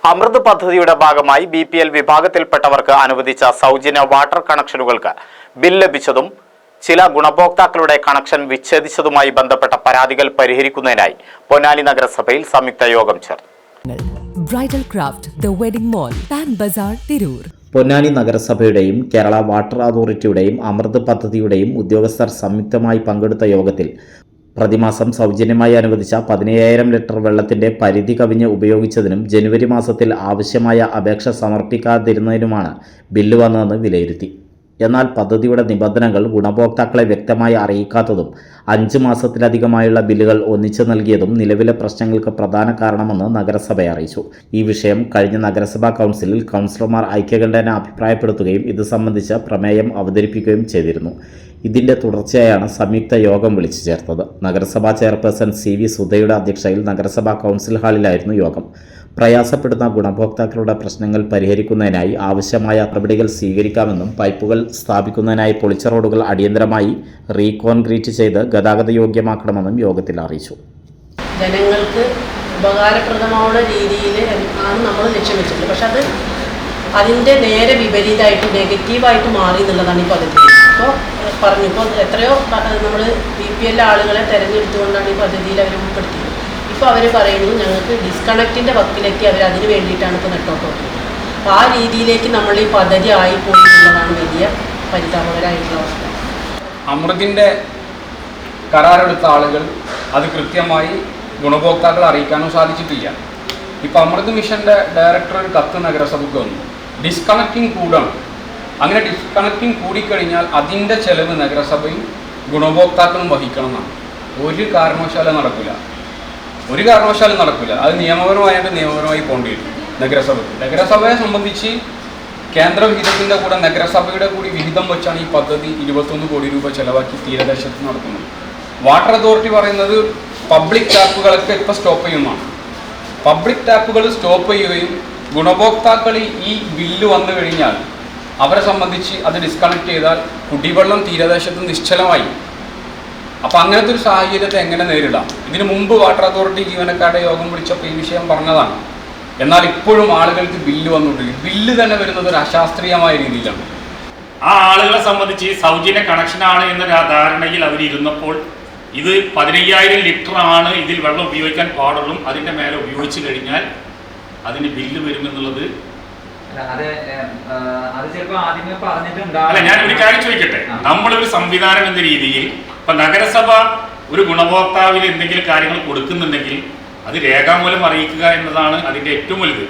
അമൃത് പദ്ധതിയുടെ ഭാഗമായി BPL വിഭാഗത്തിൽപ്പെട്ടവർക്ക് അനുവദിച്ച സൗജന്യ വാട്ടർ കണക്ഷനുകൾക്ക് ബിൽ ലഭിച്ചതും ചില ഗുണഭോക്താക്കളുടെ കണക്ഷൻ വിച്ഛേദിച്ചതുമായി ബന്ധപ്പെട്ട പരാതികൾ പരിഹരിക്കുന്നതിനായി പൊന്നാനി നഗരസഭയിൽ സംയുക്ത യോഗം ചേർന്നു. Bridal craft the wedding mall Pan Bazaar Tirur. Ponnani നഗരസഭയുടെയും കേരള വാട്ടർ അതോറിറ്റിയുടെയും അമൃത് പദ്ധതിയുടെയും ഉദ്യോഗസ്ഥർ സംയുക്തമായി പങ്കെടുത്ത യോഗത്തിൽ പ്രതിമാസം സൗജന്യമായി അനുവദിച്ച 15,000 ലിറ്റർ വെള്ളത്തിന്റെ പരിധി കവിഞ്ഞ് ഉപയോഗിച്ചതിനും ജനുവരി മാസത്തിൽ ആവശ്യമായ അപേക്ഷ സമർപ്പിക്കാതിരുന്നതിനുമാണ് ബില്ല് വന്നതെന്ന് വിലയിരുത്തി. എന്നാൽ പദ്ധതിയുടെ നിബന്ധനകൾ ഗുണഭോക്താക്കളെ വ്യക്തമായി അറിയിക്കാത്തതും 5 മാസത്തിലധികമായുള്ള ബില്ലുകൾ ഒന്നിച്ചു നൽകിയതും നിലവിലെ പ്രശ്നങ്ങൾക്ക് പ്രധാന കാരണമെന്ന് നഗരസഭ അറിയിച്ചു. ഈ വിഷയം കഴിഞ്ഞ നഗരസഭാ കൗൺസിലിൽ കൗൺസിലർമാർ ഐക്യകണ്ഠേന അഭിപ്രായപ്പെടുത്തുകയും ഇത് സംബന്ധിച്ച പ്രമേയം അവതരിപ്പിക്കുകയും ചെയ്തിരുന്നു. ഇതിന്റെ തുടർച്ചയായാണ് സംയുക്ത യോഗം വിളിച്ചു ചേർത്തത്. നഗരസഭാ ചെയർപേഴ്സൺ CV സുധയുടെ അധ്യക്ഷതയിൽ നഗരസഭാ കൗൺസിൽ ഹാളിലായിരുന്നു യോഗം. പ്രയാസപ്പെടുന്ന ഗുണഭോക്താക്കളുടെ പ്രശ്നങ്ങൾ പരിഹരിക്കുന്നതിനായി ആവശ്യമായ നടപടികൾ സ്വീകരിക്കാമെന്നും പൈപ്പുകൾ സ്ഥാപിക്കുന്നതിനായി പൊളിച്ച റോഡുകൾ അടിയന്തരമായി റീകോൺക്രീറ്റ് ചെയ്ത് ഗതാഗത യോഗ്യമാക്കണമെന്നും യോഗത്തിൽ അറിയിച്ചു. ജനങ്ങൾക്ക് ഉപകാരപ്രദമായ രീതിയിൽ ആണ് നമ്മൾ ലക്ഷ്യം വെച്ചിട്ടുള്ളത്. പക്ഷെ അതിൻ്റെ നേരെ വിപരീതമായിട്ട് നെഗറ്റീവായിട്ട് മാറി എന്നുള്ളതാണ് ഈ പദ്ധതി. ഇപ്പോൾ ഇപ്പോൾ എത്രയോ നമ്മൾ BPL ആളുകളെ തിരഞ്ഞെടുത്തുകൊണ്ടാണ് ഈ പദ്ധതിയിൽ അവർ ഉൾപ്പെടുത്തിയത്. ഇപ്പോൾ അവർ പറയുന്നു ഞങ്ങൾക്ക് ഡിസ്കണക്റ്റിൻ്റെ വക്കിലെത്തി അവർ അതിന് വേണ്ടിയിട്ടാണ് ഇപ്പോൾ നെട്ടോട്ട് നോക്കുന്നത്. അപ്പോൾ ആ രീതിയിലേക്ക് നമ്മൾ ഈ പദ്ധതി ആയിപ്പോയി എന്നുള്ളതാണ് വലിയ പരിതാപകരമായിട്ടുള്ള അവസ്ഥ. അമൃതിൻ്റെ കരാറെടുത്ത ആളുകൾ അത് കൃത്യമായി ഗുണഭോക്താക്കളെ അറിയിക്കാനും സാധിച്ചിട്ടില്ല. ഇപ്പോൾ അമൃത് മിഷൻ്റെ ഡയറക്ടർ ഒരു കത്ത് നഗരസഭയ്ക്ക് വന്നു. ഡിസ്കണക്റ്റിംഗ് കൂടണം. അങ്ങനെ ഡിസ്കണക്റ്റിംഗ് കൂടിക്കഴിഞ്ഞാൽ അതിൻ്റെ ചെലവ് നഗരസഭയും ഗുണഭോക്താക്കളും വഹിക്കണം എന്നാണ്. ഒരു കാരണവശാലും നടക്കില്ല. അത് നിയമപരമായി പോകേണ്ടി വരും നഗരസഭയെ സംബന്ധിച്ച് കേന്ദ്ര വിഹിതത്തിൻ്റെ കൂടെ നഗരസഭയുടെ കൂടി വിഹിതം വെച്ചാണ് ഈ പദ്ധതി 21 കോടി രൂപ ചെലവാക്കി തീരദേശത്ത് നടത്തുന്നത്. വാട്ടർ അതോറിറ്റി പറയുന്നത് പബ്ലിക് ടാപ്പുകളൊക്കെ ഇപ്പോൾ സ്റ്റോപ്പ് ചെയ്യുന്നതാണ്. പബ്ലിക് ടാപ്പുകൾ സ്റ്റോപ്പ് ചെയ്യുകയും ഗുണഭോക്താക്കൾ ഈ ബില്ല് വന്നു കഴിഞ്ഞാൽ അവരെ സംബന്ധിച്ച് അത് ഡിസ്കണക്ട് ചെയ്താൽ കുടിവെള്ളം തീരദേശത്ത് നിശ്ചലമായി. അപ്പോൾ അങ്ങനത്തെ ഒരു സാഹചര്യത്തെ എങ്ങനെ നേരിടാം? ഇതിനു മുമ്പ് വാട്ടർ അതോറിറ്റി ജീവനക്കാരുടെ യോഗം വിളിച്ചപ്പോൾ ഈ വിഷയം പറഞ്ഞതാണ്. എന്നാൽ ഇപ്പോഴും ആളുകൾക്ക് ബില്ല് വന്നുകൊണ്ടിരിക്കും. ബില്ല് തന്നെ വരുന്നത് ഒരു അശാസ്ത്രീയമായ രീതിയിലാണ്. ആ ആളുകളെ സംബന്ധിച്ച് സൗജന്യ കണക്ഷനാണ് എന്ന ധാരണയിൽ അവരിരുന്നപ്പോൾ ഇത് 15,000 ലിറ്റർ ആണ് ഇതിൽ വെള്ളം ഉപയോഗിക്കാൻ പാടുള്ളൂ. അതിൻ്റെ മേലെ ഉപയോഗിച്ച് കഴിഞ്ഞാൽ അതിന് ബില്ല് വരുമെന്നുള്ളത് അല്ല. ഞാൻ ഒരു കാര്യം ചോദിക്കട്ടെ, നമ്മളൊരു സംവിധാനം എന്ന രീതിയിൽ ഇപ്പൊ നഗരസഭ ഒരു ഗുണഭോക്താവിന് എന്തെങ്കിലും കാര്യങ്ങൾ കൊടുക്കുന്നുണ്ടെങ്കിൽ അത് രേഖാമൂലം അറിയിക്കുക എന്നതാണ് അതിൻ്റെ ഏറ്റവും വലുത്.